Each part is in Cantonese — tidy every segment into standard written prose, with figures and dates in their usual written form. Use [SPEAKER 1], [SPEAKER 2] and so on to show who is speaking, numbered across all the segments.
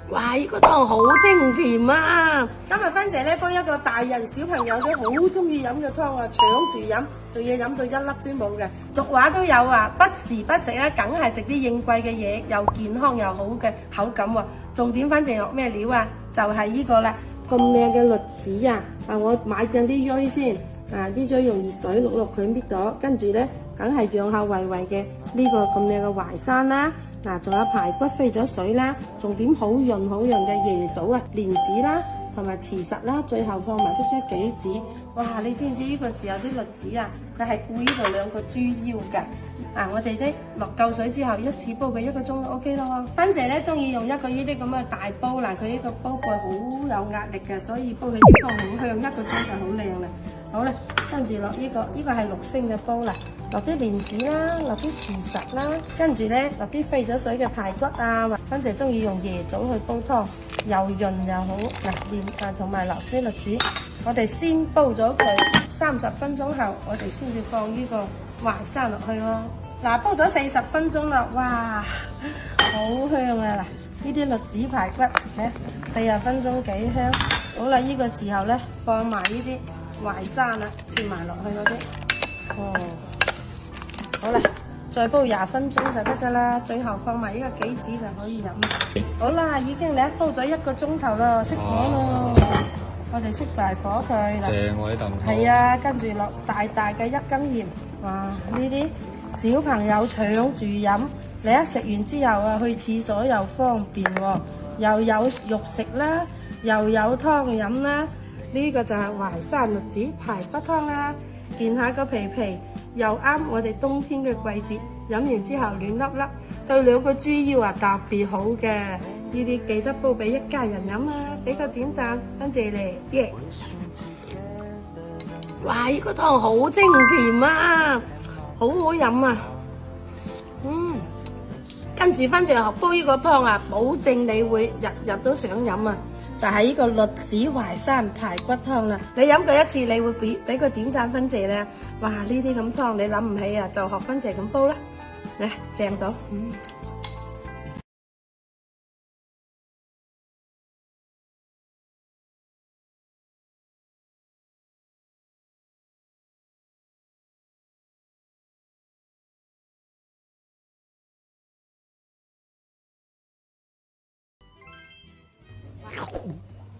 [SPEAKER 1] 哇！呢個湯好清甜啊！
[SPEAKER 2] 今日芬姐咧煲一個大人小朋友都好中意飲嘅湯啊，搶住飲，仲要飲到一粒都冇嘅。俗話都有話，不時不食啊，梗係食啲應貴嘅嘢，又健康又好嘅口感喎。重點芬姐落咩料啊？就係呢個啦，咁靚嘅栗子啊！我買正啲鋁先，啲鋁用熱水淥淥佢搣咗，跟住咧梗係養下維維嘅呢個咁靚嘅淮山啦。仲有排骨飛咗水啦，重點好潤好潤嘅椰棗啊、蓮子啦，同埋慈實啦，最後放埋啲杞子。哇！你知唔知呢個時候啲栗子啊，佢係顧呢度兩個豬腰㗎。我哋啲落夠水之後，一次煲佢1個鐘就 OK 咯。芬姐咧中意用一個呢啲咁嘅大煲啦，佢呢個煲蓋好有壓力嘅，所以煲起啲湯好香，1個鐘就好靚啦。好啦，跟住落呢個係6星嘅煲啦。落啲蓮子啦，落啲慈實啦，跟住咧落啲飛咗水嘅排骨啊，芬姐中意用椰棗去煲湯，又潤又好。同埋落啲栗子，我哋先煲咗佢30分鐘後，我哋先至放呢個淮山落去咯。煲咗40分鐘啦，哇，好香啊！呢啲栗子排骨咧40分鐘幾香。好啦，呢個時候咧放埋呢啲淮山啦，切埋落去嗰啲。好啦，再煲20分鐘就得噶啦，最後放埋呢個杞子就可以飲。好啦，已經咧煲咗1個鐘頭啦，熄火咯。我哋熄埋火佢啦。
[SPEAKER 3] 正喎呢啖湯。
[SPEAKER 2] 係啊，跟住落大大嘅1羹鹽。哇！呢啲小朋友搶住飲，你一食完之後啊，去廁所又方便喎，又有肉食啦，又有湯飲啦。呢個就係淮山栗子排骨湯啦。見下個皮皮又啱我哋冬天嘅季節，飲完之後暖粒粒，對兩個豬腰啊特別好嘅。呢啲記得煲俾一家人飲啊！俾個點讚，多謝你耶！
[SPEAKER 1] 哇！呢個湯好清甜啊，好好飲啊。跟住芬姐學煲呢個湯啊，保證你會日日都想飲啊！就係呢個栗子淮山排骨湯啦。你飲過一次，你會俾個點讚芬姐咧。哇！呢啲咁湯你諗唔起啊，就學芬姐咁煲啦。嚟，正到。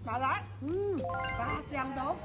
[SPEAKER 1] 麻辣，哇，正到。